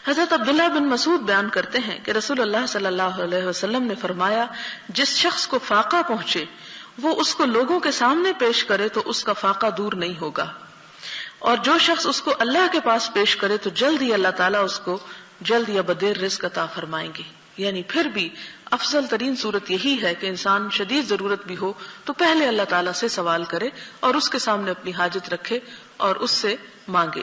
حضرت عبداللہ بن مسعود بیان کرتے ہیں کہ رسول اللہ صلی اللہ علیہ وسلم نے فرمایا، جس شخص کو فاقہ پہنچے وہ اس کو لوگوں کے سامنے پیش کرے تو اس کا فاقہ دور نہیں ہوگا، اور جو شخص اس کو اللہ کے پاس پیش کرے تو جلد ہی اللہ تعالیٰ اس کو جلد یا بدیر رزق عطا فرمائیں گے۔ یعنی پھر بھی افضل ترین صورت یہی ہے کہ انسان شدید ضرورت بھی ہو تو پہلے اللہ تعالیٰ سے سوال کرے اور اس کے سامنے اپنی حاجت رکھے اور اس سے مانگے۔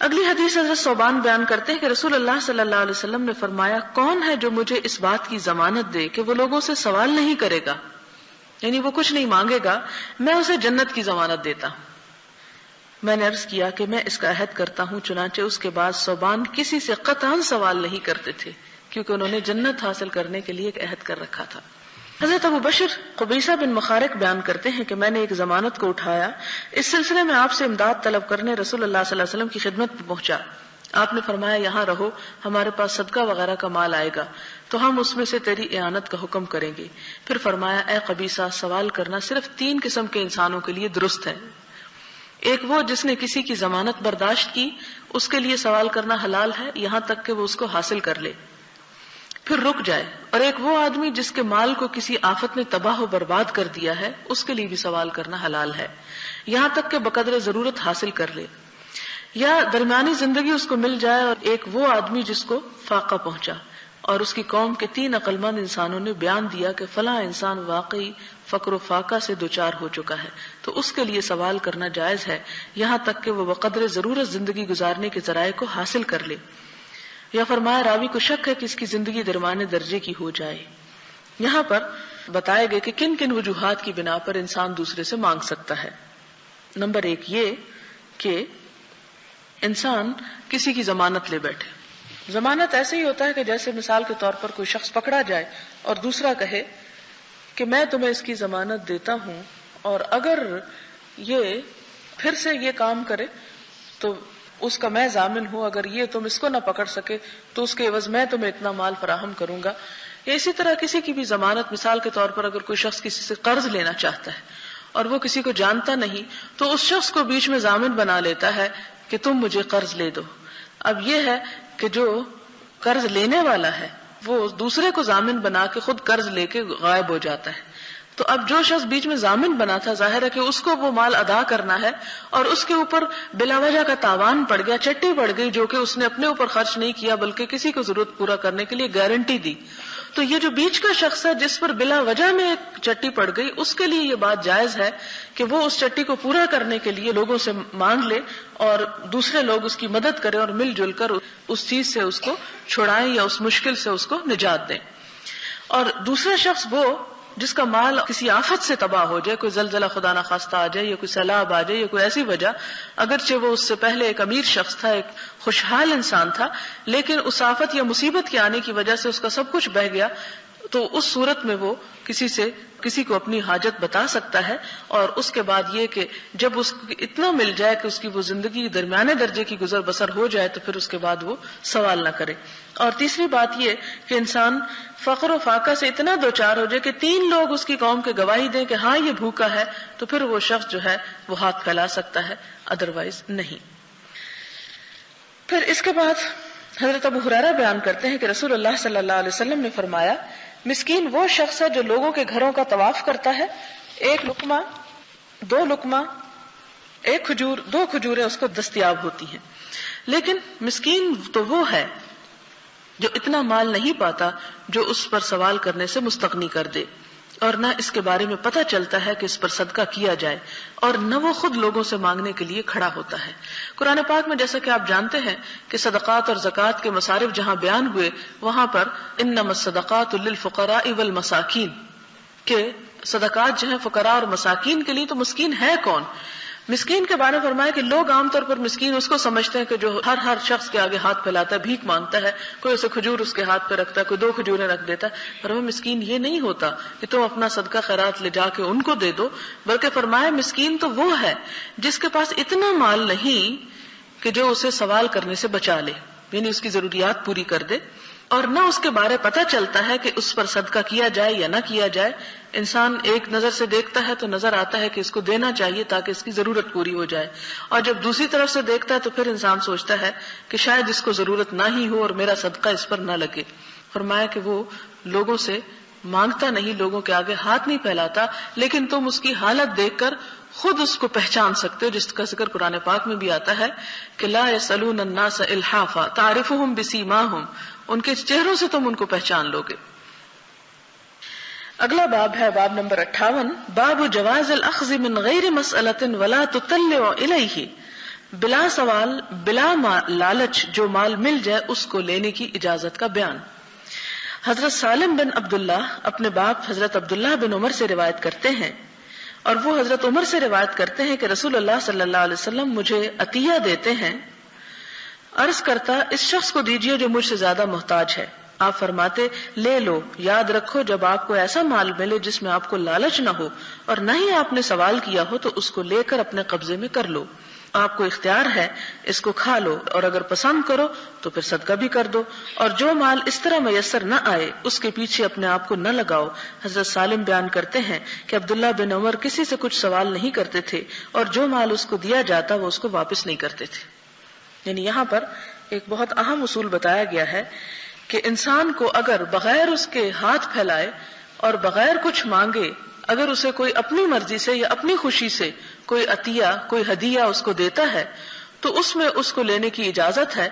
اگلی حدیث حضرت ثوبان بیان کرتے ہیں کہ رسول اللہ صلی اللہ علیہ وسلم نے فرمایا، کون ہے جو مجھے اس بات کی ضمانت دے کہ وہ لوگوں سے سوال نہیں کرے گا، یعنی وہ کچھ نہیں مانگے گا، میں اسے جنت کی ضمانت دیتا ہوں۔ میں نے عرض کیا کہ میں اس کا عہد کرتا ہوں، چنانچہ اس کے بعد ثوبان کسی سے قطعاً سوال نہیں کرتے تھے کیونکہ انہوں نے جنت حاصل کرنے کے لیے ایک عہد کر رکھا تھا۔ حضرت ابو بشر قبیصہ بن مخارق بیان کرتے ہیں کہ میں نے ایک ضمانت کو اٹھایا، اس سلسلے میں آپ سے امداد طلب کرنے رسول اللہ صلی اللہ علیہ وسلم کی خدمت میں پہنچا۔ آپ نے فرمایا، یہاں رہو، ہمارے پاس صدقہ وغیرہ کا مال آئے گا تو ہم اس میں سے تیری اعانت کا حکم کریں گے۔ پھر فرمایا، اے قبیصہ، سوال کرنا صرف 3 قسم کے انسانوں کے لیے درست ہے۔ ایک وہ جس نے کسی کی ضمانت برداشت کی، اس کے لیے سوال کرنا حلال ہے یہاں تک کہ وہ اس کو حاصل کر لے پھر رک جائے، اور ایک وہ آدمی جس کے مال کو کسی آفت نے تباہ و برباد کر دیا ہے، اس کے لیے بھی سوال کرنا حلال ہے یہاں تک کہ بقدر ضرورت حاصل کر لے، یا درمیانی زندگی اس کو مل جائے۔ اور ایک وہ آدمی جس کو فاقہ پہنچا اور اس کی قوم کے 3 عقلمند انسانوں نے بیان دیا کہ فلاں انسان واقعی فقر و فاقہ سے دوچار ہو چکا ہے، تو اس کے لیے سوال کرنا جائز ہے یہاں تک کہ وہ بقدر ضرورت زندگی گزارنے کے ذرائع کو حاصل کر لے۔ یا فرمایا، راوی کو شک ہے کہ اس کی زندگی درمیانے درجے کی ہو جائے۔ یہاں پر بتائے گئے کہ کن کن وجوہات کی بنا پر انسان دوسرے سے مانگ سکتا ہے۔ نمبر 1 یہ کہ انسان کسی کی ضمانت لے بیٹھے۔ ضمانت ایسے ہی ہوتا ہے کہ جیسے مثال کے طور پر کوئی شخص پکڑا جائے اور دوسرا کہے کہ میں تمہیں اس کی ضمانت دیتا ہوں، اور اگر یہ پھر سے یہ کام کرے تو اس کا میں ضامن ہوں، اگر یہ تم اس کو نہ پکڑ سکے تو اس کے عوض میں تمہیں اتنا مال فراہم کروں گا۔ یا اسی طرح کسی کی بھی ضمانت، مثال کے طور پر اگر کوئی شخص کسی سے قرض لینا چاہتا ہے اور وہ کسی کو جانتا نہیں تو اس شخص کو بیچ میں ضامن بنا لیتا ہے کہ تم مجھے قرض لے دو۔ اب یہ ہے کہ جو قرض لینے والا ہے وہ دوسرے کو ضامن بنا کے خود قرض لے کے غائب ہو جاتا ہے، تو اب جو شخص بیچ میں ضامن بنا تھا، ظاہر ہے کہ اس کو وہ مال ادا کرنا ہے، اور اس کے اوپر بلا وجہ کا تاوان پڑ گیا، چٹی پڑ گئی جو کہ اس نے اپنے اوپر خرچ نہیں کیا بلکہ کسی کو ضرورت پورا کرنے کے لیے گارنٹی دی۔ تو یہ جو بیچ کا شخص ہے جس پر بلا وجہ میں ایک چٹی پڑ گئی، اس کے لیے یہ بات جائز ہے کہ وہ اس چٹی کو پورا کرنے کے لیے لوگوں سے مانگ لے اور دوسرے لوگ اس کی مدد کریں اور مل جل کر اس چیز سے اس کو چھڑائیں یا اس مشکل سے اس کو نجات دیں۔ اور دوسرا شخص وہ جس کا مال کسی آفت سے تباہ ہو جائے، کوئی زلزلہ خدا نخواستہ آ جائے یا کوئی سیلاب آ جائے یا کوئی ایسی وجہ، اگرچہ وہ اس سے پہلے ایک امیر شخص تھا، ایک خوشحال انسان تھا، لیکن اس آفت یا مصیبت کے آنے کی وجہ سے اس کا سب کچھ بہہ گیا، تو اس صورت میں وہ کسی کو اپنی حاجت بتا سکتا ہے، اور اس کے بعد یہ کہ جب اس کو اتنا مل جائے کہ اس کی وہ زندگی درمیانے درجے کی گزر بسر ہو جائے تو پھر اس کے بعد وہ سوال نہ کرے۔ اور تیسری بات یہ کہ انسان فقر و فاقہ سے اتنا دوچار ہو جائے کہ 3 لوگ اس کی قوم کے گواہی دیں کہ ہاں یہ بھوکا ہے، تو پھر وہ شخص جو ہے وہ ہاتھ پھیلا سکتا ہے، ادروائز نہیں۔ پھر اس کے بعد حضرت ابو ہریرہ بیان کرتے ہیں کہ رسول اللہ صلی اللہ علیہ وسلم نے فرمایا، مسکین وہ شخص ہے جو لوگوں کے گھروں کا طواف کرتا ہے، 1 لقمہ 2 لقمہ 1 کھجور 2 کھجوریں اس کو دستیاب ہوتی ہیں، لیکن مسکین تو وہ ہے جو اتنا مال نہیں پاتا جو اس پر سوال کرنے سے مستغنی کر دے، اور نہ اس کے بارے میں پتہ چلتا ہے کہ اس پر صدقہ کیا جائے، اور نہ وہ خود لوگوں سے مانگنے کے لیے کھڑا ہوتا ہے۔ قرآن پاک میں جیسا کہ آپ جانتے ہیں کہ صدقات اور زکوٰۃ کے مصارف جہاں بیان ہوئے وہاں پر انما الصدقات للفقراء والمساکین، کہ صدقات جو ہیں فقراء اور مساکین کے لیے، تو مسکین ہے کون؟ مسکین کے بارے میں فرمایا کہ لوگ عام طور پر مسکین اس کو سمجھتے ہیں کہ جو ہر شخص کے آگے ہاتھ پھیلاتا ہے، بھیک مانگتا ہے، کوئی اسے کھجور اس کے ہاتھ پہ رکھتا ہے، کوئی 2 کھجوریں رکھ دیتا ہے۔ فرمایا مسکین یہ نہیں ہوتا کہ تم اپنا صدقہ خیرات لے جا کے ان کو دے دو، بلکہ فرمایا مسکین تو وہ ہے جس کے پاس اتنا مال نہیں کہ جو اسے سوال کرنے سے بچا لے، یعنی اس کی ضروریات پوری کر دے، اور نہ اس کے بارے پتہ چلتا ہے کہ اس پر صدقہ کیا جائے یا نہ کیا جائے. انسان ایک نظر سے دیکھتا ہے تو نظر آتا ہے کہ اس کو دینا چاہیے تاکہ اس کی ضرورت پوری ہو جائے, اور جب دوسری طرف سے دیکھتا ہے تو پھر انسان سوچتا ہے کہ شاید اس کو ضرورت نہ ہی ہو اور میرا صدقہ اس پر نہ لگے. فرمایا کہ وہ لوگوں سے مانگتا نہیں, لوگوں کے آگے ہاتھ نہیں پھیلاتا, لیکن تم اس کی حالت دیکھ کر خود اس کو پہچان سکتے ہو, جس کا ذکر قرآن پاک میں بھی آتا ہے کہ لا يسألون الناس الحافا تعرفهم بسیماہم, ان کے چہروں سے تم ان کو پہچان لوگے. اگلا باب ہے باب نمبر 58, باب جواز الاخذ من غیر مسألة ولا تطلع الیہ, بلا سوال بلا لالچ جو مال مل جائے اس کو لینے کی اجازت کا بیان. حضرت سالم بن عبداللہ اپنے باپ حضرت عبداللہ بن عمر سے روایت کرتے ہیں, اور وہ حضرت عمر سے روایت کرتے ہیں کہ رسول اللہ صلی اللہ علیہ وسلم مجھے عطیہ دیتے ہیں. عرض کرتا, اس شخص کو دیجئے جو مجھ سے زیادہ محتاج ہے. آپ فرماتے, لے لو, یاد رکھو جب آپ کو ایسا مال ملے جس میں آپ کو لالچ نہ ہو اور نہ ہی آپ نے سوال کیا ہو تو اس کو لے کر اپنے قبضے میں کر لو. آپ کو اختیار ہے, اس کو کھا لو, اور اگر پسند کرو تو پھر صدقہ بھی کر دو, اور جو مال اس طرح میسر نہ آئے اس کے پیچھے اپنے آپ کو نہ لگاؤ. حضرت سالم بیان کرتے ہیں کہ عبداللہ بن عمر کسی سے کچھ سوال نہیں کرتے تھے, اور جو مال اس کو دیا جاتا وہ اس کو واپس نہیں کرتے تھے. یعنی یہاں پر ایک بہت اہم اصول بتایا گیا ہے کہ انسان کو اگر بغیر اس کے ہاتھ پھیلائے اور بغیر کچھ مانگے اگر اسے کوئی اپنی مرضی سے یا اپنی خوشی سے کوئی عطیہ کوئی ہدیہ اس کو دیتا ہے تو اس میں اس کو لینے کی اجازت ہے.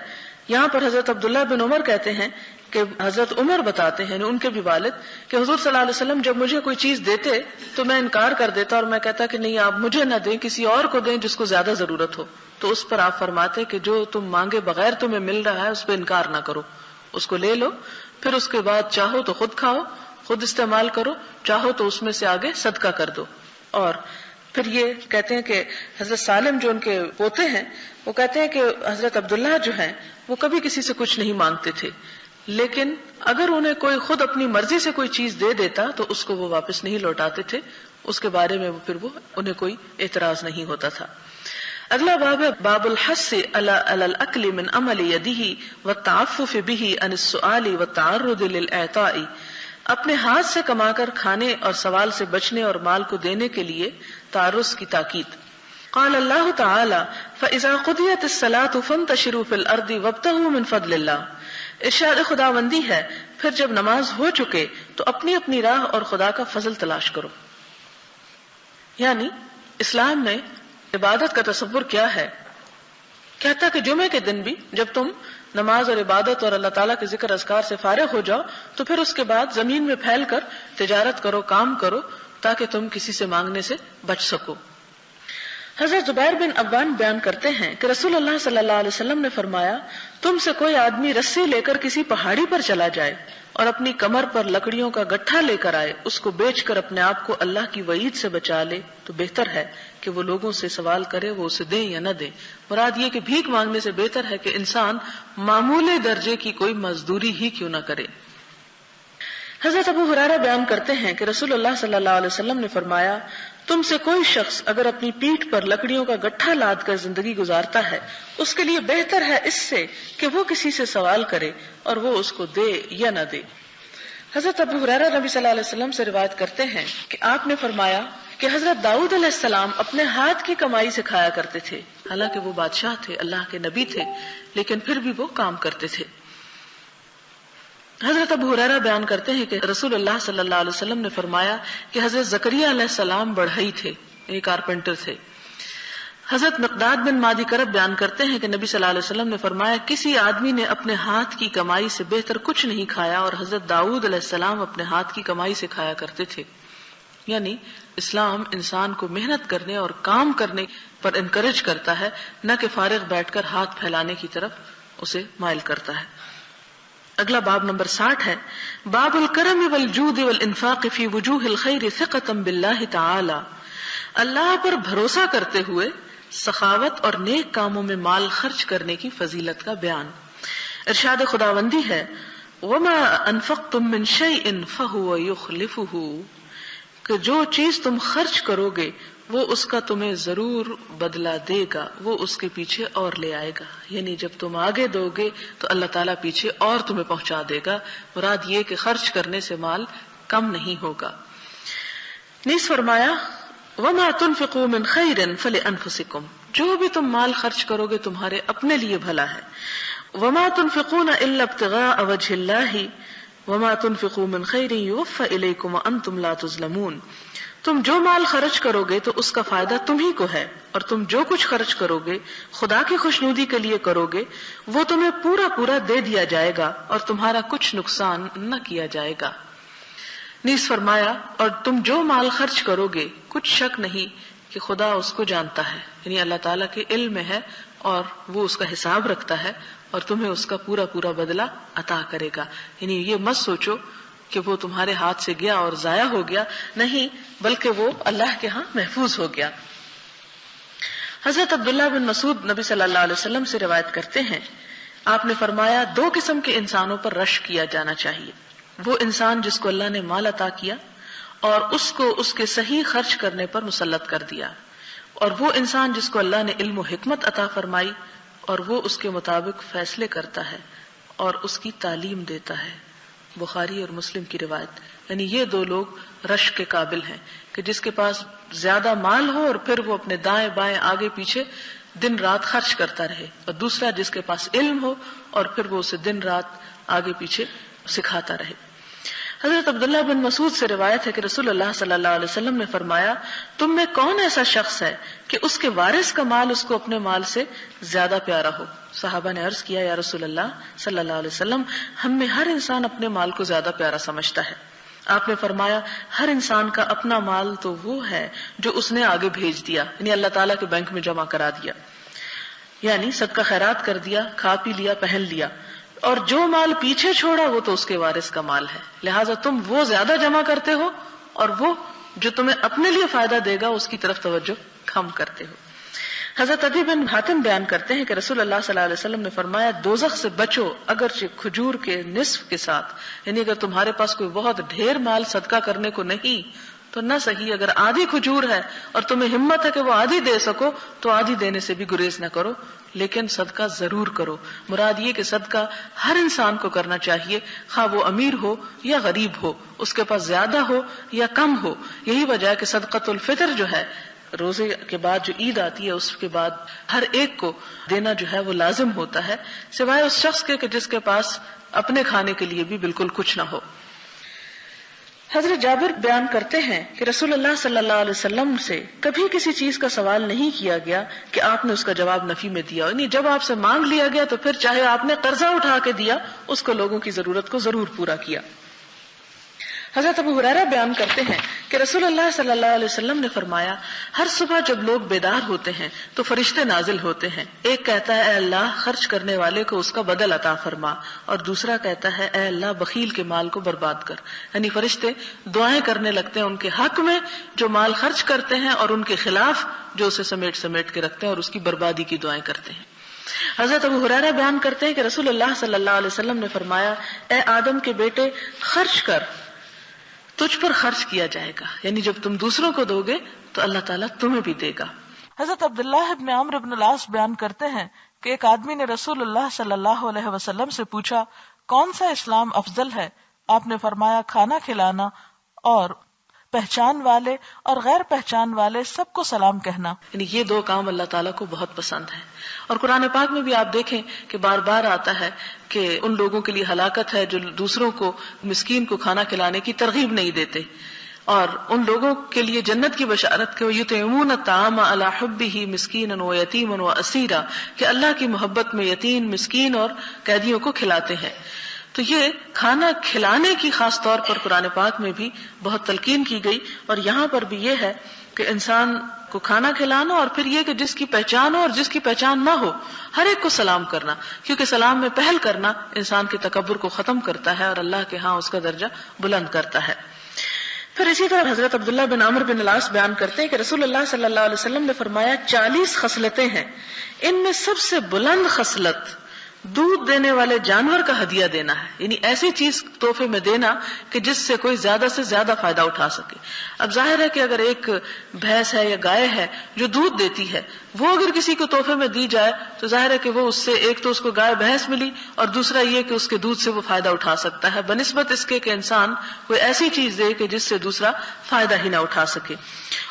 یہاں پر حضرت عبداللہ بن عمر کہتے ہیں کہ حضرت عمر بتاتے ہیں ان کے بھی والد کہ حضور صلی اللہ علیہ وسلم جب مجھے کوئی چیز دیتے تو میں انکار کر دیتا اور میں کہتا کہ نہیں آپ مجھے نہ دیں, کسی اور کو دیں جس کو زیادہ ضرورت ہو. تو اس پر آپ فرماتے کہ جو تم مانگے بغیر تمہیں مل رہا ہے اس پہ انکار نہ کرو, اس کو لے لو, پھر اس کے بعد چاہو تو خود کھاؤ, خود استعمال کرو, چاہو تو اس میں سے آگے صدقہ کر دو. اور پھر یہ کہتے ہیں کہ حضرت سالم جو ان کے پوتے ہیں وہ کہتے ہیں کہ حضرت عبداللہ جو ہیں وہ کبھی کسی سے کچھ نہیں مانگتے تھے, لیکن اگر انہیں کوئی خود اپنی مرضی سے کوئی چیز دے دیتا تو اس کو وہ واپس نہیں لوٹاتے تھے, اس کے بارے میں پھر وہ انہیں کوئی اعتراض نہیں ہوتا تھا. اگلا باب ہے باب الحث علی الاکل من عمل یدہ والتعفف بہ عن السؤال والتعرض للاعطاء, اپنے ہاتھ سے کما کر کھانے اور سوال سے بچنے اور مال کو دینے کے لیے تعرض کی تاکید. قال اللہ تعالی فاذا قضیت الصلاۃ فانتشروا فی الارض وابتغوا من فضل اللہ, ارشاد خداوندی ہے پھر جب نماز ہو چکے تو اپنی اپنی راہ اور خدا کا فضل تلاش کرو. یعنی اسلام میں عبادت کا تصور کیا ہے, کہتا کہ جمعے کے دن بھی جب تم نماز اور عبادت اور اللہ تعالیٰ کے ذکر اذکار سے فارغ ہو جاؤ تو پھر اس کے بعد زمین میں پھیل کر تجارت کرو, کام کرو, تاکہ تم کسی سے مانگنے سے بچ سکو. حضرت زبیر بن عوام بیان کرتے ہیں کہ رسول اللہ صلی اللہ علیہ وسلم نے فرمایا, تم سے کوئی آدمی رسی لے کر کسی پہاڑی پر چلا جائے اور اپنی کمر پر لکڑیوں کا گٹھا لے کر آئے, اس کو بیچ کر اپنے آپ کو اللہ کی وعید سے بچا لے تو بہتر ہے کہ وہ لوگوں سے سوال کرے, وہ اسے دیں یا نہ دیں. مراد یہ کہ بھیک مانگنے سے بہتر ہے کہ انسان معمولی درجے کی کوئی مزدوری ہی کیوں نہ کرے. حضرت ابو ہریرہ بیان کرتے ہیں کہ رسول اللہ صلی اللہ علیہ وسلم نے فرمایا, تم سے کوئی شخص اگر اپنی پیٹھ پر لکڑیوں کا گٹھا لاد کر زندگی گزارتا ہے اس کے لیے بہتر ہے اس سے کہ وہ کسی سے سوال کرے اور وہ اس کو دے یا نہ دے. حضرت ابو ہریرہ نبی صلی اللہ علیہ وسلم سے روایت کرتے ہیں کہ آپ نے فرمایا کہ حضرت داؤد علیہ السلام اپنے ہاتھ کی کمائی سے کھایا کرتے تھے, حالانکہ وہ بادشاہ تھے, اللہ کے نبی تھے, لیکن پھر بھی وہ کام کرتے تھے. حضرت ابو ہریرہ بیان کرتے ہیں کہ رسول اللہ صلی اللہ علیہ وسلم نے فرمایا کہ حضرت زکریا علیہ السلام بڑھئی تھے, ایک کارپینٹر تھے. حضرت مقداد بن مادی کرب بیان کرتے ہیں کہ نبی صلی اللہ علیہ وسلم نے فرمایا, کسی آدمی نے اپنے ہاتھ کی کمائی سے بہتر کچھ نہیں کھایا, اور حضرت داؤد علیہ السلام اپنے ہاتھ کی کمائی سے کھایا کرتے تھے. یعنی اسلام انسان کو محنت کرنے اور کام کرنے پر انکریج کرتا ہے, نہ کہ فارغ بیٹھ کر ہاتھ پھیلانے کی طرف اسے مائل کرتا ہے. اگلا باب نمبر 60 ہے باب الکرم والجود والانفاق فی وجوہ الخیر ثقۃ باللہ تعالی, اللہ پر بھروسہ کرتے ہوئے سخاوت اور نیک کاموں میں مال خرچ کرنے کی فضیلت کا بیان. ارشاد خداوندی ہے, وما انفقتم من شیء فہو یخلفہ, کہ جو چیز تم خرچ کرو گے وہ اس کا تمہیں ضرور بدلہ دے گا، وہ اس کے پیچھے اور لے آئے گا. یعنی جب تم آگے دو گے تو اللہ تعالیٰ پیچھے اور تمہیں پہنچا دے گا. مراد یہ کہ خرچ کرنے سے مال کم نہیں ہوگا. نیز فرمایا وَمَا تُنْفِقُوا مِنْ خَيْرٍ فَلِأَنفُسِكُمْ، جو بھی تم مال خرچ کرو گے تمہارے اپنے لیے بھلا ہے. وَمَا تُنْفِقُونَ إِلَّا ابْتِغَاءَ وَجْهِ اللَّهِ وَمَا تُنْفِقُوا مِنْ خَيْرٍ يُوَفَّ إِلَيْكُمْ وَأَنْتُمْ لَا تُظْلَمُونَ. تم جو مال خرچ کرو گے تو اس کا فائدہ تم ہی کو ہے، اور تم جو کچھ خرچ کرو گے خدا کی خوشنودی کے لیے کرو گے وہ تمہیں پورا پورا دے دیا جائے گا اور تمہارا کچھ نقصان نہ کیا جائے گا. نیز فرمایا اور تم جو مال خرچ کرو گے کچھ شک نہیں کہ خدا اس کو جانتا ہے، یعنی اللہ تعالیٰ کے علم میں ہے اور وہ اس کا حساب رکھتا ہے اور تمہیں اس کا پورا پورا بدلہ عطا کرے گا. یعنی یہ مت سوچو کہ وہ تمہارے ہاتھ سے گیا اور ضائع ہو گیا، نہیں، بلکہ وہ اللہ کے ہاں محفوظ ہو گیا. حضرت عبداللہ بن مسعود نبی صلی اللہ علیہ وسلم سے روایت کرتے ہیں، آپ نے فرمایا 2 قسم کے انسانوں پر رشک کیا جانا چاہیے. وہ انسان جس کو اللہ نے مال عطا کیا اور اس کو اس کے صحیح خرچ کرنے پر مسلط کر دیا، اور وہ انسان جس کو اللہ نے علم و حکمت عطا فرمائی اور وہ اس کے مطابق فیصلے کرتا ہے اور اس کی تعلیم دیتا ہے. بخاری اور مسلم کی روایت. یعنی یہ 2 لوگ رشک کے قابل ہیں کہ جس کے پاس زیادہ مال ہو اور پھر وہ اپنے دائیں بائیں آگے پیچھے دن رات خرچ کرتا رہے، اور دوسرا جس کے پاس علم ہو اور پھر وہ اسے دن رات آگے پیچھے سکھاتا رہے. حضرت عبداللہ بن مسعود سے روایت ہے کہ رسول اللہ صلی اللہ علیہ وسلم نے فرمایا تم میں کون ایسا شخص ہے کہ اس کے وارث کا مال اس کو اپنے مال سے زیادہ پیارا ہو؟ صحابہ نے عرض کیا یا رسول اللہ صلی اللہ علیہ وسلم، ہم میں ہر انسان اپنے مال کو زیادہ پیارا سمجھتا ہے. آپ نے فرمایا ہر انسان کا اپنا مال تو وہ ہے جو اس نے آگے بھیج دیا، یعنی اللہ تعالیٰ کے بینک میں جمع کرا دیا، یعنی صدقہ خیرات کر دیا، کھا پی لیا، پہن لیا. اور جو مال پیچھے چھوڑا وہ تو اس کے وارث کا مال ہے، لہٰذا تم وہ زیادہ جمع کرتے ہو اور وہ جو تمہیں اپنے لیے فائدہ دے گا اس کی طرف توجہ کم کرتے ہو. حضرت عدی بن حاتم بیان کرتے ہیں کہ رسول اللہ صلی اللہ علیہ وسلم نے فرمایا دوزخ سے بچو اگرچہ کھجور کے نصف کے ساتھ، یعنی اگر تمہارے پاس کوئی بہت ڈھیر مال صدقہ کرنے کو نہیں تو نہ صحیح، اگر آدھی کھجور ہے اور تمہیں ہمت ہے کہ وہ آدھی دے سکو تو آدھی دینے سے بھی گریز نہ کرو، لیکن صدقہ ضرور کرو. مراد یہ کہ صدقہ ہر انسان کو کرنا چاہیے، خواہ وہ امیر ہو یا غریب ہو، اس کے پاس زیادہ ہو یا کم ہو. یہی وجہ ہے کہ صدقۃ الفطر جو ہے روزے کے بعد جو عید آتی ہے اس کے بعد ہر ایک کو دینا جو ہے وہ لازم ہوتا ہے، سوائے اس شخص کے کہ جس کے پاس اپنے کھانے کے لیے بھی بالکل کچھ نہ ہو. حضرت جابر بیان کرتے ہیں کہ رسول اللہ صلی اللہ علیہ وسلم سے کبھی کسی چیز کا سوال نہیں کیا گیا کہ آپ نے اس کا جواب نفی میں دیا، یعنی جب آپ سے مانگ لیا گیا تو پھر چاہے آپ نے قرضہ اٹھا کے دیا اس کو لوگوں کی ضرورت کو ضرور پورا کیا. حضرت ابو ہریرہ بیان کرتے ہیں کہ رسول اللہ صلی اللہ علیہ وسلم نے فرمایا ہر صبح جب لوگ بیدار ہوتے ہیں تو فرشتے نازل ہوتے ہیں، ایک کہتا ہے اے اللہ خرچ کرنے والے کو اس کا بدل عطا فرما، اور دوسرا کہتا ہے اے اللہ بخیل کے مال کو برباد کر. یعنی فرشتے دعائیں کرنے لگتے ہیں ان کے حق میں جو مال خرچ کرتے ہیں اور ان کے خلاف جو اسے سمیٹ کے رکھتے ہیں اور اس کی بربادی کی دعائیں کرتے ہیں. حضرت ابو ہریرہ بیان کرتے ہیں کہ رسول اللہ صلی اللہ علیہ وسلم نے فرمایا اے آدم کے بیٹے خرچ کر، تجھ پر خرچ کیا جائے گا، یعنی جب تم دوسروں کو دو گے تو اللہ تعالیٰ تمہیں بھی دے گا. حضرت عبداللہ ابن عمرو بن العاص بیان کرتے ہیں کہ ایک آدمی نے رسول اللہ صلی اللہ علیہ وسلم سے پوچھا کون سا اسلام افضل ہے؟ آپ نے فرمایا کھانا کھلانا اور پہچان والے اور غیر پہچان والے سب کو سلام کہنا. یعنی یہ 2 کام اللہ تعالیٰ کو بہت پسند ہیں، اور قرآن پاک میں بھی آپ دیکھیں کہ بار بار آتا ہے کہ ان لوگوں کے لیے ہلاکت ہے جو دوسروں کو مسکین کو کھانا کھلانے کی ترغیب نہیں دیتے، اور ان لوگوں کے لیے جنت کی بشارت کہ یطعمون الطعام علی حبہ مسکینا ویتیما واسیرا، کہ اللہ کی محبت میں یتیم، مسکین اور قیدیوں کو کھلاتے ہیں. تو یہ کھانا کھلانے کی خاص طور پر قرآن پاک میں بھی بہت تلقین کی گئی، اور یہاں پر بھی یہ ہے کہ انسان کو کھانا کھلانا اور پھر یہ کہ جس کی پہچان ہو اور جس کی پہچان نہ ہو ہر ایک کو سلام کرنا، کیونکہ سلام میں پہل کرنا انسان کے تکبر کو ختم کرتا ہے اور اللہ کے ہاں اس کا درجہ بلند کرتا ہے. پھر اسی طرح حضرت عبداللہ بن عمرو بن العاص بیان کرتے ہیں کہ رسول اللہ صلی اللہ علیہ وسلم نے فرمایا 40 خصلتیں ہیں، ان میں سب سے بلند خصلت دودھ دینے والے جانور کا ہدیہ دینا ہے، یعنی ایسی چیز تحفے میں دینا کہ جس سے کوئی زیادہ سے زیادہ فائدہ اٹھا سکے۔ اب ظاہر ہے کہ اگر ایک بھینس ہے یا گائے ہے جو دودھ دیتی ہے، وہ اگر کسی کو تحفے میں دی جائے تو ظاہر ہے کہ وہ اس سے ایک تو اس کو گائے بھینس ملی، اور دوسرا یہ کہ اس کے دودھ سے وہ فائدہ اٹھا سکتا ہے، بنسبت اس کے کہ انسان کوئی ایسی چیز دے کہ جس سے دوسرا فائدہ ہی نہ اٹھا سکے۔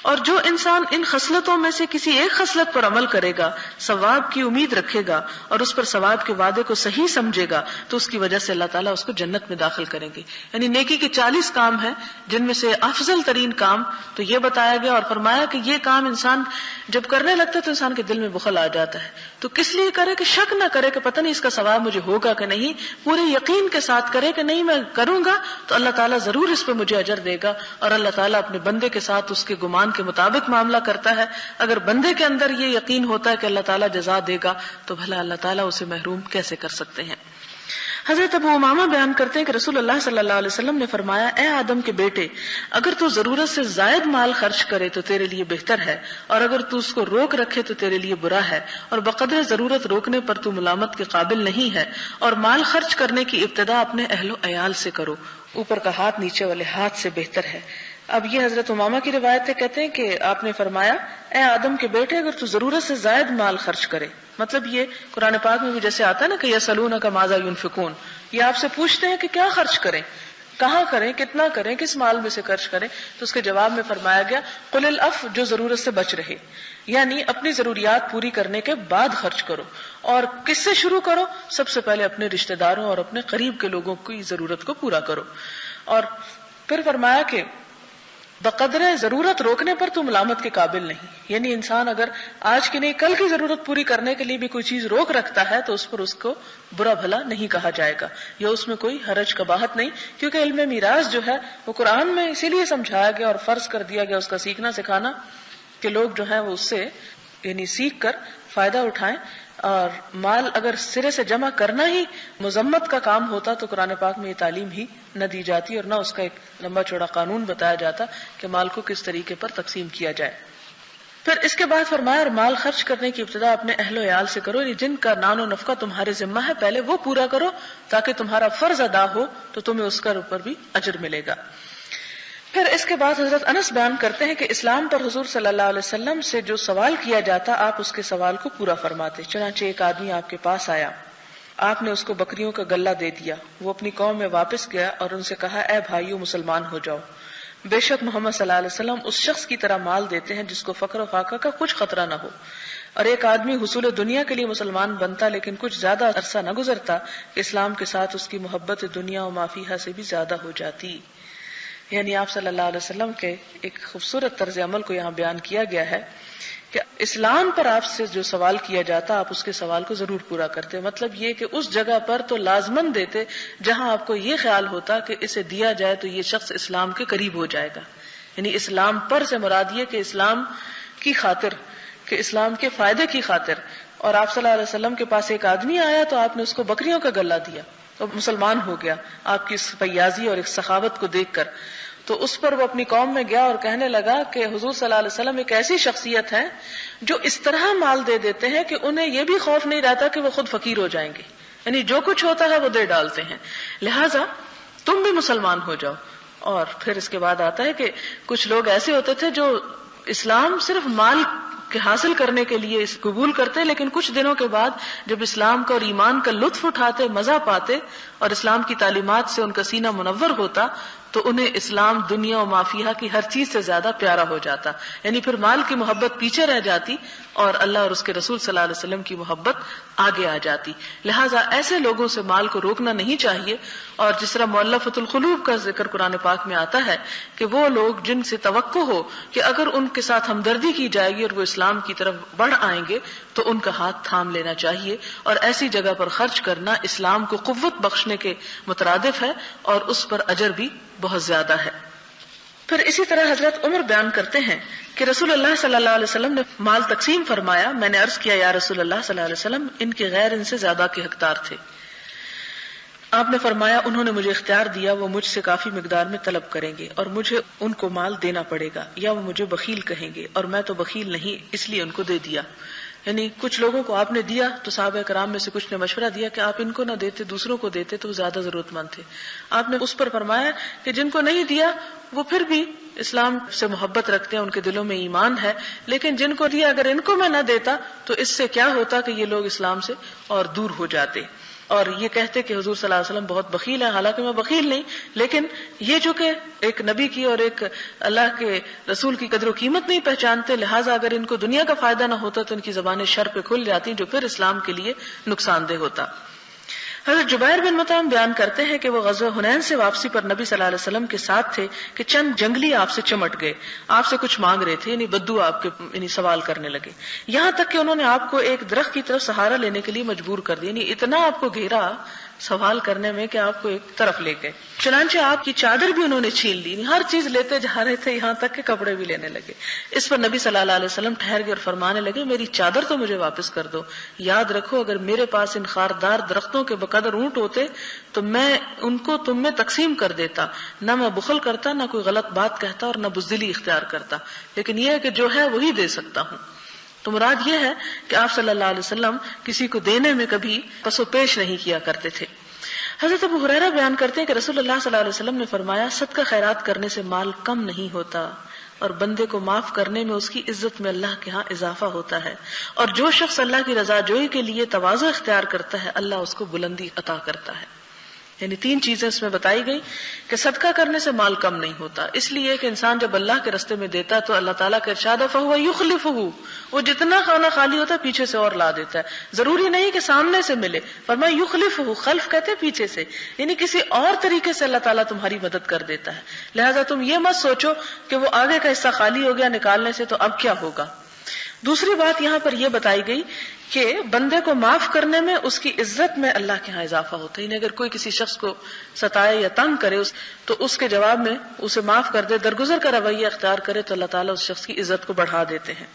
اور جو انسان ان خصلتوں میں سے کسی ایک خصلت پر عمل کرے گا، ثواب کی امید رکھے گا اور اس پر ثواب کے وعدے کو صحیح سمجھے گا، تو اس کی وجہ سے اللہ تعالیٰ اس کو جنت میں داخل کریں گے۔ یعنی نیکی کے 40 کام ہیں جن میں سے افضل ترین کام تو یہ بتایا گیا اور فرمایا کہ یہ کام انسان جب کرنے لگتا ہے تو انسان کے دل میں بخل آ جاتا ہے، تو کس لیے کرے کہ شک نہ کرے کہ پتہ نہیں اس کا ثواب مجھے ہوگا کہ نہیں، پورے یقین کے ساتھ کرے کہ نہیں میں کروں گا تو اللہ تعالیٰ ضرور اس پہ مجھے اجر دے گا، اور اللہ تعالیٰ اپنے بندے کے ساتھ اس کے گمان کے مطابق معاملہ کرتا ہے۔ اگر بندے کے اندر یہ یقین ہوتا ہے کہ اللہ تعالیٰ جزا دے گا تو بھلا اللہ تعالیٰ اسے محروم کیسے کر سکتے ہیں۔ حضرت ابو امامہ بیان کرتے ہیں کہ رسول اللہ صلی اللہ علیہ وسلم نے فرمایا، اے آدم کے بیٹے، اگر تو ضرورت سے زائد مال خرچ کرے تو تیرے لیے بہتر ہے، اور اگر تو اس کو روک رکھے تو تیرے لیے برا ہے، اور بقدر ضرورت روکنے پر تو ملامت کے قابل نہیں ہے، اور مال خرچ کرنے کی ابتدا اپنے اہل و عیال سے کرو، اوپر کا ہاتھ نیچے والے ہاتھ سے بہتر ہے۔ اب یہ حضرت امامہ کی روایت ہے، کہتے ہیں کہ آپ نے فرمایا، اے آدم کے بیٹے، اگر تو ضرورت سے زائد مال خرچ کرے، مطلب یہ قرآن پاک میں بھی جیسے آتا ہے نا کہ یسألونک ماذا ینفقون، یہ آپ سے پوچھتے ہیں کہ کیا خرچ کریں، کہاں کریں، کتنا کریں، کس مال میں سے خرچ کریں، تو اس کے جواب میں فرمایا گیا قل العف، جو ضرورت سے بچ رہے، یعنی اپنی ضروریات پوری کرنے کے بعد خرچ کرو۔ اور کس سے شروع کرو؟ سب سے پہلے اپنے رشتہ داروں اور اپنے قریب کے لوگوں کی ضرورت کو پورا کرو۔ اور پھر فرمایا کہ بقدر ضرورت روکنے پر تو ملامت کے قابل نہیں، یعنی انسان اگر آج کی نہیں کل کی ضرورت پوری کرنے کے لیے بھی کوئی چیز روک رکھتا ہے تو اس پر اس کو برا بھلا نہیں کہا جائے گا، یا اس میں کوئی حرج قباحت نہیں، کیونکہ علم میراث جو ہے وہ قرآن میں اسی لیے سمجھایا گیا اور فرض کر دیا گیا اس کا سیکھنا سکھانا، کہ لوگ جو ہے وہ اس سے یعنی سیکھ کر فائدہ اٹھائیں۔ اور مال اگر سرے سے جمع کرنا ہی مذمت کا کام ہوتا تو قرآن پاک میں یہ تعلیم ہی نہ دی جاتی اور نہ اس کا ایک لمبا چوڑا قانون بتایا جاتا کہ مال کو کس طریقے پر تقسیم کیا جائے۔ پھر اس کے بعد فرمایا، اور مال خرچ کرنے کی ابتدا اپنے اہل و عیال سے کرو، جن کا نان و نفقہ تمہارے ذمہ ہے پہلے وہ پورا کرو تاکہ تمہارا فرض ادا ہو تو تمہیں اس کا اوپر بھی اجر ملے گا۔ پھر اس کے بعد حضرت انس بیان کرتے ہیں کہ اسلام پر حضور صلی اللہ علیہ وسلم سے جو سوال کیا جاتا آپ اس کے سوال کو پورا فرماتے۔ چنانچہ ایک آدمی آپ کے پاس آیا، آپ نے اس کو بکریوں کا غلہ دے دیا، وہ اپنی قوم میں واپس گیا اور ان سے کہا، اے بھائیو مسلمان ہو جاؤ، بے شک محمد صلی اللہ علیہ وسلم اس شخص کی طرح مال دیتے ہیں جس کو فقر و فاقہ کا کچھ خطرہ نہ ہو۔ اور ایک آدمی حصول دنیا کے لیے مسلمان بنتا لیکن کچھ زیادہ عرصہ نہ گزرتا کہ اسلام کے ساتھ اس کی محبت دنیا و ما فیہا سے بھی زیادہ ہو جاتی۔ یعنی آپ صلی اللہ علیہ وسلم کے ایک خوبصورت طرز عمل کو یہاں بیان کیا گیا ہے کہ اسلام پر آپ سے جو سوال کیا جاتا آپ اس کے سوال کو ضرور پورا کرتے، مطلب یہ کہ اس جگہ پر تو لازمن دیتے جہاں آپ کو یہ خیال ہوتا کہ اسے دیا جائے تو یہ شخص اسلام کے قریب ہو جائے گا۔ یعنی اسلام پر سے مراد یہ کہ اسلام کی خاطر، کہ اسلام کے فائدے کی خاطر۔ اور آپ صلی اللہ علیہ وسلم کے پاس ایک آدمی آیا تو آپ نے اس کو بکریوں کا غلہ دیا تو مسلمان ہو گیا آپ کی اس فیاضی اور ایک سخاوت کو دیکھ کر۔ تو اس پر وہ اپنی قوم میں گیا اور کہنے لگا کہ حضور صلی اللہ علیہ وسلم ایک ایسی شخصیت ہے جو اس طرح مال دے دیتے ہیں کہ انہیں یہ بھی خوف نہیں رہتا کہ وہ خود فقیر ہو جائیں گے، یعنی جو کچھ ہوتا ہے وہ دے ڈالتے ہیں، لہٰذا تم بھی مسلمان ہو جاؤ۔ اور پھر اس کے بعد آتا ہے کہ کچھ لوگ ایسے ہوتے تھے جو اسلام صرف مال کے حاصل کرنے کے لیے اس قبول کرتے، لیکن کچھ دنوں کے بعد جب اسلام کا اور ایمان کا لطف اٹھاتے، مزہ پاتے اور اسلام کی تعلیمات سے ان کا سینہ منور ہوتا تو انہیں اسلام دنیا و ما فیہا کی ہر چیز سے زیادہ پیارا ہو جاتا، یعنی پھر مال کی محبت پیچھے رہ جاتی اور اللہ اور اس کے رسول صلی اللہ علیہ وسلم کی محبت آگے آ جاتی۔ لہٰذا ایسے لوگوں سے مال کو روکنا نہیں چاہیے، اور جس طرح مؤلفۃ القلوب کا ذکر قرآن پاک میں آتا ہے کہ وہ لوگ جن سے توقع ہو کہ اگر ان کے ساتھ ہمدردی کی جائے گی اور وہ اسلام کی طرف بڑھ آئیں گے تو ان کا ہاتھ تھام لینا چاہیے، اور ایسی جگہ پر خرچ کرنا اسلام کو قوت بخشنے کے مترادف ہے اور اس پر اجر بھی بہت زیادہ ہے۔ پھر اسی طرح حضرت عمر بیان کرتے ہیں کہ رسول اللہ صلی اللہ علیہ وسلم نے مال تقسیم فرمایا، میں نے عرض کیا یا رسول اللہ صلی اللہ علیہ وسلم، ان کے غیر ان سے زیادہ کے حقدار تھے۔ آپ نے فرمایا انہوں نے مجھے اختیار دیا، وہ مجھ سے کافی مقدار میں طلب کریں گے اور مجھے ان کو مال دینا پڑے گا، یا وہ مجھے بخیل کہیں گے اور میں تو بخیل نہیں اس لیے ان کو دے دیا۔ یعنی کچھ لوگوں کو آپ نے دیا تو صحابہ کرام میں سے کچھ نے مشورہ دیا کہ آپ ان کو نہ دیتے دوسروں کو دیتے تو وہ زیادہ ضرورت مند تھے. آپ نے اس پر فرمایا کہ جن کو نہیں دیا وہ پھر بھی اسلام سے محبت رکھتے ہیں, ان کے دلوں میں ایمان ہے, لیکن جن کو دیا اگر ان کو میں نہ دیتا تو اس سے کیا ہوتا کہ یہ لوگ اسلام سے اور دور ہو جاتے اور یہ کہتے کہ حضور صلی اللہ علیہ وسلم بہت بخیل ہے. حالانکہ میں بخیل نہیں, لیکن یہ جو کہ ایک نبی کی اور ایک اللہ کے رسول کی قدر و قیمت نہیں پہچانتے, لہٰذا اگر ان کو دنیا کا فائدہ نہ ہوتا تو ان کی زبانیں شر پہ کھل جاتی جو پھر اسلام کے لیے نقصان دہ ہوتا. حضرت جبیر بن مطعم بیان کرتے ہیں کہ وہ غزوہ حنین سے واپسی پر نبی صلی اللہ علیہ وسلم کے ساتھ تھے کہ چند جنگلی آپ سے چمٹ گئے, آپ سے کچھ مانگ رہے تھے, یعنی بدو آپ کے یعنی سوال کرنے لگے, یہاں تک کہ انہوں نے آپ کو ایک درخت کی طرف سہارا لینے کے لیے مجبور کر دیا, یعنی اتنا آپ کو گھیرا سوال کرنے میں کہ آپ کو ایک طرف لے گئے. چنانچہ آپ کی چادر بھی انہوں نے چھین لی, ہر چیز لیتے جا رہے تھے, یہاں تک کہ کپڑے بھی لینے لگے. اس پر نبی صلی اللہ علیہ وسلم ٹھہر گئے اور فرمانے لگے میری چادر تو مجھے واپس کر دو, یاد رکھو اگر میرے پاس ان خاردار درختوں کے بقدر اونٹ ہوتے تو میں ان کو تم میں تقسیم کر دیتا, نہ میں بخل کرتا, نہ کوئی غلط بات کہتا اور نہ بزدلی اختیار کرتا, لیکن یہ ہے کہ جو ہے وہی دے سکتا ہوں. تو مراد یہ ہے کہ آپ صلی اللہ علیہ وسلم کسی کو دینے میں کبھی پس و پیش نہیں کیا کرتے تھے. حضرت ابو ہریرہ بیان کرتے ہیں کہ رسول اللہ صلی اللہ علیہ وسلم نے فرمایا صدقہ خیرات کرنے سے مال کم نہیں ہوتا اور بندے کو معاف کرنے میں اس کی عزت میں اللہ کے ہاں اضافہ ہوتا ہے, اور جو شخص اللہ کی رضا جوئی کے لیے تواضع اختیار کرتا ہے اللہ اس کو بلندی عطا کرتا ہے. یعنی 3 چیزیں اس میں بتائی گئی کہ صدقہ کرنے سے مال کم نہیں ہوتا, اس لیے کہ انسان جب اللہ کے رستے میں دیتا تو اللہ تعالیٰ کا ارشاد ہے فَهُوَ يُخْلِفُهُ, وہ جتنا کھانا خالی ہوتا ہے پیچھے سے اور لا دیتا ہے. ضروری نہیں کہ سامنے سے ملے, فرمایا يُخْلِفُهُ, خلف کہتے ہیں پیچھے سے, یعنی کسی اور طریقے سے اللہ تعالیٰ تمہاری مدد کر دیتا ہے. لہٰذا تم یہ مت سوچو کہ وہ آگے کا حصہ خالی ہو گیا نکالنے سے تو اب کیا ہوگا. دوسری بات یہاں پر یہ بتائی گئی کہ بندے کو معاف کرنے میں اس کی عزت میں اللہ کے ہاں اضافہ ہوتا ہے. یعنی اگر کوئی کسی شخص کو ستائے یا تنگ کرے تو اس کے جواب میں اسے معاف کر دے, درگزر کا رویہ اختیار کرے تو اللہ تعالیٰ اس شخص کی عزت کو بڑھا دیتے ہیں.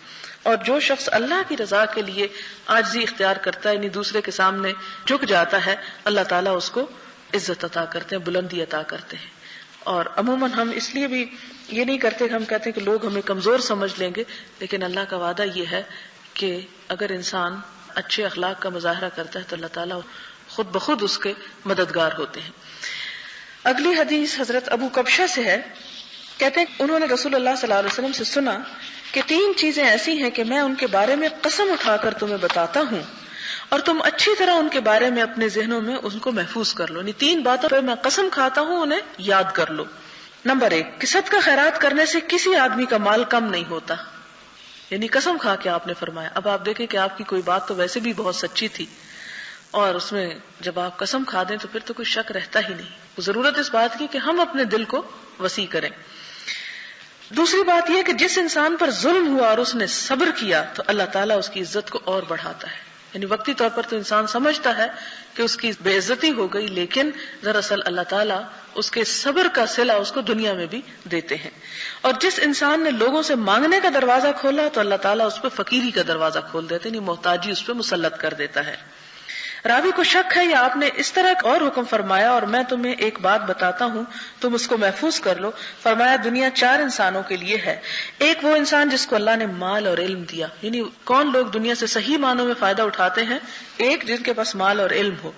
اور جو شخص اللہ کی رضا کے لیے عاجزی اختیار کرتا ہے, یعنی دوسرے کے سامنے جھک جاتا ہے, اللہ تعالیٰ اس کو عزت عطا کرتے ہیں, بلندی عطا کرتے ہیں. اور عموماً ہم اس لیے بھی یہ نہیں کرتے کہ ہم کہتے ہیں کہ لوگ ہمیں کمزور سمجھ لیں گے, لیکن اللہ کا وعدہ یہ ہے کہ اگر انسان اچھے اخلاق کا مظاہرہ کرتا ہے تو اللہ تعالیٰ خود بخود اس کے مددگار ہوتے ہیں. اگلی حدیث حضرت ابو کبشہ سے ہے, کہتے ہیں انہوں نے رسول اللہ صلی اللہ علیہ وسلم سے سنا کہ 3 چیزیں ایسی ہیں کہ میں ان کے بارے میں قسم اٹھا کر تمہیں بتاتا ہوں اور تم اچھی طرح ان کے بارے میں اپنے ذہنوں میں ان کو محفوظ کر لو. یعنی 3 باتوں پہ میں قسم کھاتا ہوں, انہیں یاد کر لو. نمبر 1 کہ صدقہ خیرات کرنے سے کسی آدمی کا مال کم نہیں ہوتا, یعنی قسم کھا کے آپ نے فرمایا. اب آپ دیکھیں کہ آپ کی کوئی بات تو ویسے بھی بہت سچی تھی اور اس میں جب آپ قسم کھا دیں تو پھر تو کوئی شک رہتا ہی نہیں. ضرورت اس بات کی کہ ہم اپنے دل کو وسیع کریں. دوسری بات یہ کہ جس انسان پر ظلم ہوا اور اس نے صبر کیا تو اللہ تعالیٰ اس کی عزت کو اور بڑھاتا ہے. یعنی وقتی طور پر تو انسان سمجھتا ہے کہ اس کی بے عزتی ہو گئی, لیکن دراصل اللہ تعالیٰ اس کے صبر کا صلہ اس کو دنیا میں بھی دیتے ہیں. اور جس انسان نے لوگوں سے مانگنے کا دروازہ کھولا تو اللہ تعالیٰ اس پہ فقیری کا دروازہ کھول دیتے ہیں, یعنی محتاجی اس پہ مسلط کر دیتا ہے. راوی کو شک ہے یا آپ نے اس طرح اور حکم فرمایا اور میں تمہیں ایک بات بتاتا ہوں تم اس کو محفوظ کر لو. فرمایا دنیا 4 انسانوں کے لیے ہے. ایک وہ انسان جس کو اللہ نے مال اور علم دیا, یعنی کون لوگ دنیا سے صحیح معنوں میں فائدہ اٹھاتے ہیں, ایک جن کے پاس مال اور علم ہو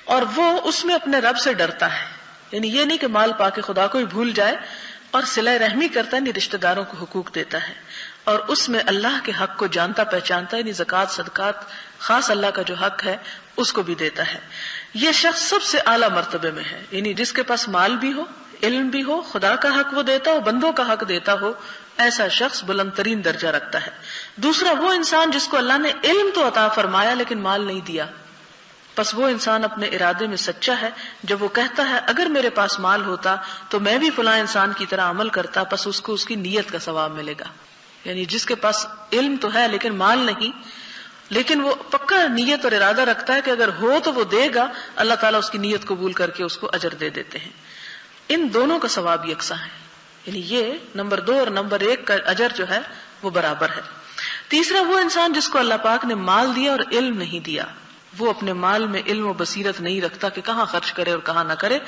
اور وہ اس میں اپنے رب سے ڈرتا ہے, یعنی یہ نہیں کہ مال پا کے خدا کو ہی بھول جائے, اور صلہ رحمی کرتا ہے, یعنی رشتہ داروں کو حقوق دیتا ہے اور اس میں اللہ کے حق کو جانتا پہچانتا ہے, یعنی زکوٰۃ صدقات خاص اللہ کا جو حق ہے اس کو بھی دیتا ہے. یہ شخص سب سے اعلیٰ مرتبے میں ہے, یعنی جس کے پاس مال بھی ہو, علم بھی ہو, خدا کا حق وہ دیتا ہو, بندوں کا حق دیتا ہو, ایسا شخص بلند ترین درجہ رکھتا ہے. دوسرا وہ انسان جس کو اللہ نے علم تو عطا فرمایا لیکن مال نہیں دیا, پس وہ انسان اپنے ارادے میں سچا ہے. جب وہ کہتا ہے اگر میرے پاس مال ہوتا تو میں بھی فلاں انسان کی طرح عمل کرتا, پس اس کو اس کی نیت کا ثواب ملے گا. یعنی جس کے پاس علم تو ہے لیکن مال نہیں, لیکن وہ پکا نیت اور ارادہ رکھتا ہے کہ اگر ہو تو وہ دے گا, اللہ تعالیٰ اس کی نیت قبول کر کے اس کو اجر دے دیتے ہیں. ان دونوں کا ثواب یکساں ہے, یعنی یہ نمبر 2 اور نمبر 1 کا اجر جو ہے وہ برابر ہے. تیسرا وہ انسان جس کو اللہ پاک نے مال دیا اور علم نہیں دیا, وہ اپنے مال میں علم و بصیرت نہیں رکھتا کہ کہاں خرچ کرے اور کہاں نہ کرے,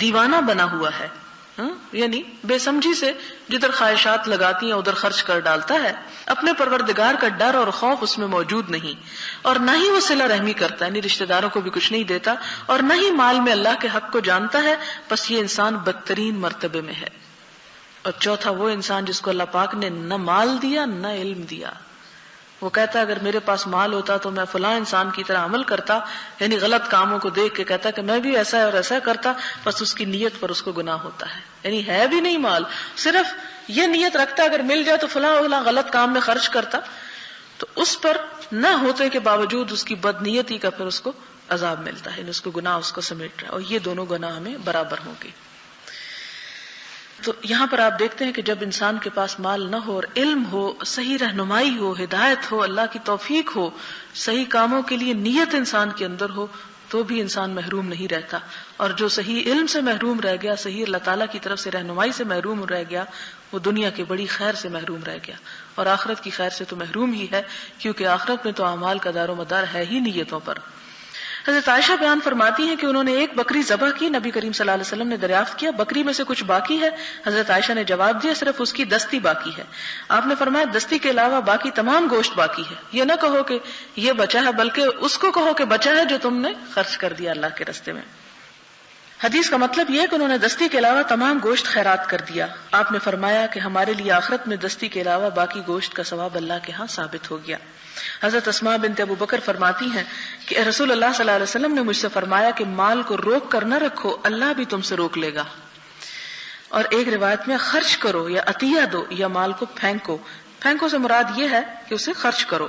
دیوانہ بنا ہوا ہے. یعنی بے سمجھی سے جدھر خواہشات لگاتی ہیں ادھر خرچ کر ڈالتا ہے. اپنے پروردگار کا ڈر اور خوف اس میں موجود نہیں, اور نہ ہی وہ صلہ رحمی کرتا ہے, یعنی رشتہ داروں کو بھی کچھ نہیں دیتا, اور نہ ہی مال میں اللہ کے حق کو جانتا ہے. بس یہ انسان بدترین مرتبے میں ہے. اور چوتھا وہ انسان جس کو اللہ پاک نے نہ مال دیا نہ علم دیا. وہ کہتا ہے اگر میرے پاس مال ہوتا تو میں فلاں انسان کی طرح عمل کرتا, یعنی غلط کاموں کو دیکھ کے کہتا کہ میں بھی ایسا اور ایسا کرتا, بس اس کی نیت پر اس کو گناہ ہوتا ہے. یعنی ہے بھی نہیں مال, صرف یہ نیت رکھتا اگر مل جائے تو فلاں غلط کام میں خرچ کرتا, تو اس پر نہ ہوتے کے باوجود اس کی بد نیتی کا پھر اس کو عذاب ملتا ہے, یعنی اس کو گناہ اس کو سمیٹ رہا ہے, اور یہ دونوں گناہ ہمیں برابر ہوں گے. تو یہاں پر آپ دیکھتے ہیں کہ جب انسان کے پاس مال نہ ہو اور علم ہو, صحیح رہنمائی ہو, ہدایت ہو, اللہ کی توفیق ہو, صحیح کاموں کے لیے نیت انسان کے اندر ہو, تو بھی انسان محروم نہیں رہتا. اور جو صحیح علم سے محروم رہ گیا, صحیح اللہ تعالیٰ کی طرف سے رہنمائی سے محروم رہ گیا, وہ دنیا کی بڑی خیر سے محروم رہ گیا, اور آخرت کی خیر سے تو محروم ہی ہے, کیونکہ آخرت میں تو اعمال کا دار و مدار ہے ہی نیتوں پر. حضرت عائشہ بیان فرماتی ہیں کہ انہوں نے ایک بکری ذبح کی, نبی کریم صلی اللہ علیہ وسلم نے دریافت کیا بکری میں سے کچھ باقی ہے؟ حضرت عائشہ نے جواب دیا صرف اس کی دستی باقی ہے. آپ نے فرمایا دستی کے علاوہ باقی تمام گوشت باقی ہے, یہ نہ کہو کہ یہ بچا ہے بلکہ اس کو کہو کہ بچا ہے جو تم نے خرچ کر دیا اللہ کے راستے میں. حدیث کا مطلب یہ ہے کہ انہوں نے دستی کے علاوہ تمام گوشت خیرات کر دیا. آپ نے فرمایا کہ ہمارے لیے آخرت میں دستی کے علاوہ باقی گوشت کا ثواب اللہ کے ہاں ثابت ہو گیا. حضرت اسماء بنت ابو بکر فرماتی ہیں کہ رسول اللہ صلی اللہ علیہ وسلم نے مجھ سے فرمایا کہ مال کو روک کر نہ رکھو, اللہ بھی تم سے روک لے گا. اور ایک روایت میں خرچ کرو یا عطیہ دو یا مال کو پھینکو. پھینکو سے مراد یہ ہے کہ اسے خرچ کرو,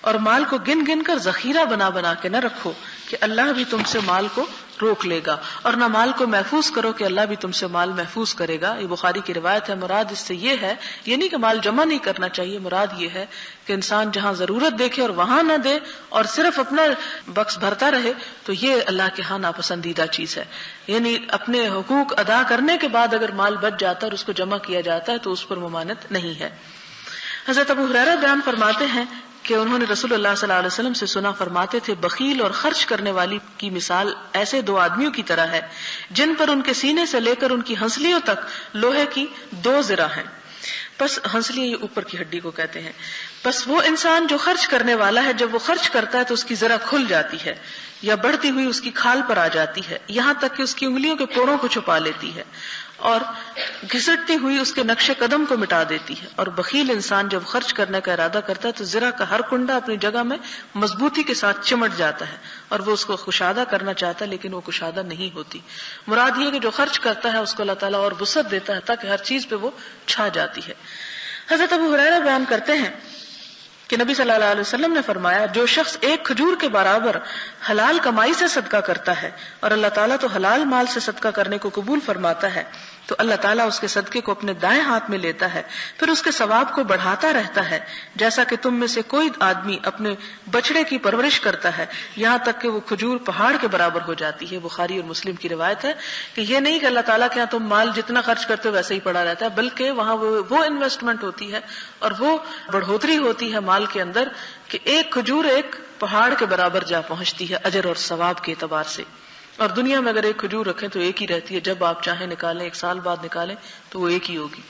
اور مال کو گن گن کر ذخیرہ بنا بنا کے نہ رکھو کہ اللہ بھی تم سے مال کو روک لے گا, اور نہ مال کو محفوظ کرو کہ اللہ بھی تم سے مال محفوظ کرے گا. یہ بخاری کی روایت ہے. مراد اس سے یہ ہے, یہ نہیں کہ مال جمع نہیں کرنا چاہیے, مراد یہ ہے کہ انسان جہاں ضرورت دیکھے اور وہاں نہ دے اور صرف اپنا بکس بھرتا رہے, تو یہ اللہ کے ہاں ناپسندیدہ چیز ہے. یعنی اپنے حقوق ادا کرنے کے بعد اگر مال بچ جاتا ہے اور اس کو جمع کیا جاتا ہے تو اس پر ممانعت نہیں ہے. حضرت ابو ہریرہ بیان فرماتے ہیں کہ انہوں نے رسول اللہ صلی اللہ علیہ وسلم سے سنا, فرماتے تھے بخیل اور خرچ کرنے والی کی مثال ایسے دو آدمیوں کی طرح ہے جن پر ان کے سینے سے لے کر ان کی ہنسلیوں تک لوہے کی 2 زرہ ہیں. بس ہنسلیاں یہ اوپر کی ہڈی کو کہتے ہیں. بس وہ انسان جو خرچ کرنے والا ہے جب وہ خرچ کرتا ہے تو اس کی زرہ کھل جاتی ہے یا بڑھتی ہوئی اس کی کھال پر آ جاتی ہے, یہاں تک کہ اس کی انگلیوں کے پوروں کو چھپا لیتی ہے اور گھسٹتی ہوئی اس کے نقش قدم کو مٹا دیتی ہے. اور بخیل انسان جب خرچ کرنے کا ارادہ کرتا ہے تو زرہ کا ہر کنڈا اپنی جگہ میں مضبوطی کے ساتھ چمٹ جاتا ہے, اور وہ اس کو کشادہ کرنا چاہتا ہے لیکن وہ کشادہ نہیں ہوتی. مراد یہ کہ جو خرچ کرتا ہے اس کو اللہ تعالیٰ اور وسعت دیتا ہے تاکہ ہر چیز پہ وہ چھا جاتی ہے. حضرت ابو ہریرہ بیان کرتے ہیں کہ نبی صلی اللہ علیہ وسلم نے فرمایا جو شخص ایک کھجور کے برابر حلال کمائی سے صدقہ کرتا ہے, اور اللہ تعالیٰ تو حلال مال سے صدقہ کرنے کو قبول فرماتا ہے, تو اللہ تعالیٰ اس کے صدقے کو اپنے دائیں ہاتھ میں لیتا ہے, پھر اس کے ثواب کو بڑھاتا رہتا ہے, جیسا کہ تم میں سے کوئی آدمی اپنے بچڑے کی پرورش کرتا ہے یہاں تک کہ وہ کھجور پہاڑ کے برابر ہو جاتی ہے. بخاری اور مسلم کی روایت ہے کہ یہ نہیں کہ اللہ تعالیٰ کے یہاں تم مال جتنا خرچ کرتے ہو ویسے ہی پڑا رہتا ہے, بلکہ وہاں وہ انویسٹمنٹ ہوتی ہے اور وہ بڑھوتری ہوتی ہے مال کے اندر کہ ایک کھجور ایک پہاڑ کے برابر جا پہنچتی ہے اجر اور ثواب کے اعتبار سے. اور دنیا میں اگر ایک کھجور رکھیں تو ایک ہی رہتی ہے, جب آپ چاہیں نکالیں, 1 سال بعد نکالیں تو وہ ایک ہی ہوگی.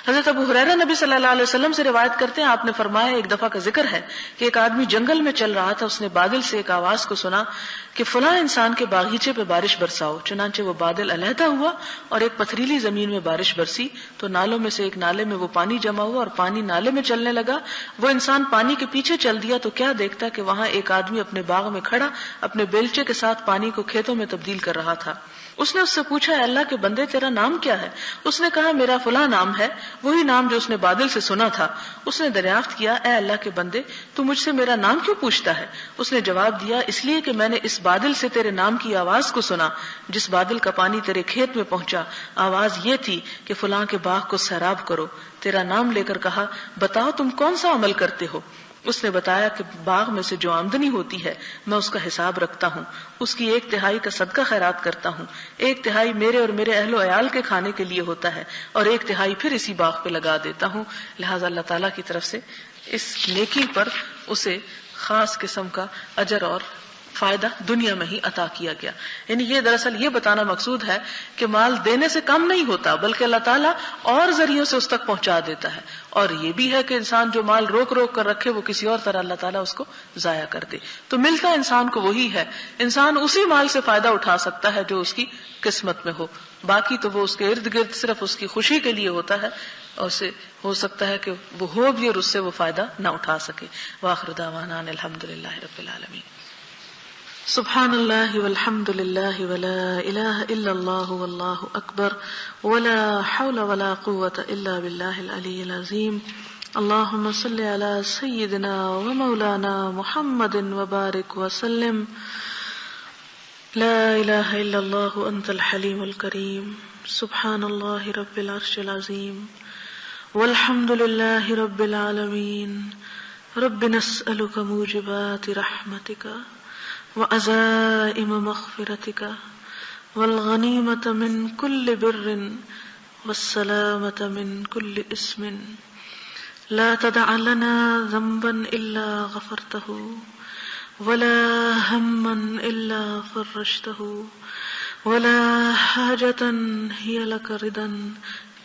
حضرت ابو ہریرہ نبی صلی اللہ علیہ وسلم سے روایت کرتے ہیں, آپ نے فرمایا ایک دفعہ کا ذکر ہے کہ ایک آدمی جنگل میں چل رہا تھا, اس نے بادل سے ایک آواز کو سنا کہ فلاں انسان کے باغیچے پہ بارش برساؤ. چنانچہ وہ بادل علیحدہ ہوا اور ایک پتھریلی زمین میں بارش برسی, تو نالوں میں سے ایک نالے میں وہ پانی جمع ہوا اور پانی نالے میں چلنے لگا. وہ انسان پانی کے پیچھے چل دیا تو کیا دیکھتا کہ وہاں ایک آدمی اپنے باغ میں کھڑا اپنے بیلچے کے ساتھ پانی کو کھیتوں میں تبدیل کر رہا تھا. اس نے اس سے پوچھا اے اللہ کے بندے تیرا نام کیا ہے؟ اس نے کہا میرا فلاں نام ہے, وہی نام جو اس نے بادل سے سنا تھا. اس نے دریافت کیا اے اللہ کے بندے تو مجھ سے میرا نام کیوں پوچھتا ہے؟ اس نے جواب دیا اس لیے کہ میں نے اس بادل سے تیرے نام کی آواز کو سنا, جس بادل کا پانی تیرے کھیت میں پہنچا آواز یہ تھی کہ فلاں کے باغ کو سیراب کرو. تیرا نام لے کر کہا بتاؤ تم کون سا عمل کرتے ہو؟ اس نے بتایا کہ باغ میں سے جو آمدنی ہوتی ہے میں اس کا حساب رکھتا ہوں, اس کی 1/3 کا صدقہ خیرات کرتا ہوں, 1/3 میرے اور میرے اہل و عیال کے کھانے کے لیے ہوتا ہے, اور 1/3 پھر اسی باغ پہ لگا دیتا ہوں. لہٰذا اللہ تعالیٰ کی طرف سے اس نیکی پر اسے خاص قسم کا اجر اور فائدہ دنیا میں ہی عطا کیا گیا. یعنی یہ دراصل یہ بتانا مقصود ہے کہ مال دینے سے کم نہیں ہوتا، بلکہ اللہ تعالیٰ اور ذریعوں سے اس تک پہنچا دیتا ہے. اور یہ بھی ہے کہ انسان جو مال روک روک کر رکھے وہ کسی اور طرح اللہ تعالیٰ اس کو ضائع کر دے. تو ملتا انسان کو وہی ہے. انسان اسی مال سے فائدہ اٹھا سکتا ہے جو اس کی قسمت میں ہو، باقی تو وہ اس کے ارد گرد صرف اس کی خوشی کے لیے ہوتا ہے، اور اسے ہو سکتا ہے کہ وہ ہو بھی اور اس سے وہ فائدہ نہ اٹھا سکے. وآخر دعوانا ان الحمدللہ رب العالمین. سبحان اللہ والحمد للہ ولا الہ الا اللہ واللہ اکبر ولا حول ولا قوة الا باللہ العلی العظیم. اللہم صل علی سیدنا ومولانا محمد وبارک وسلم. لا الہ الا اللہ انت الحلیم الکریم. سبحان اللہ رب العرش العظیم والحمد للہ رب العالمین. رب نسألک موجبات رحمتک وعزائم مغفرتك والغنيمة من كل بر والسلامة من كل اسم. لا تدع لنا ذنبا إلا غفرته ولا هما إلا فرجته ولا حاجة هي لك رضا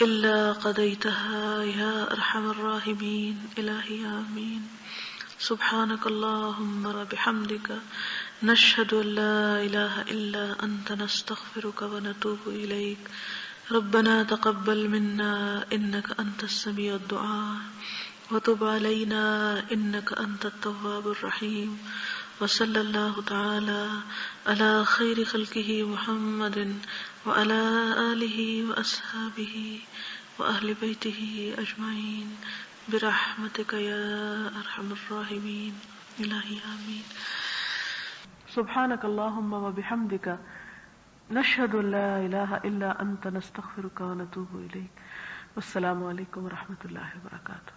إلا قضيتها يا أرحم الراحمين. إلهي آمين. سبحانك اللهم وبحمدك نشهد ان لا اله الا انت نستغفرك ونتوب اليك. ربنا تقبل منا انك انت السميع الدعاء وتب علينا انك انت التواب الرحيم. وصلى الله تعالى على خير خلقه محمد وعلى آله وأصحابه وأهل بيته أجمعين برحمتك يا أرحم الراحمين. إلهي آمين. سبحانك اللهم وبحمدك نشهد ان لا إله إلا أنت نستغفرك ونتوب إليك. والسلام علیکم ورحمۃ اللہ وبرکاتہ.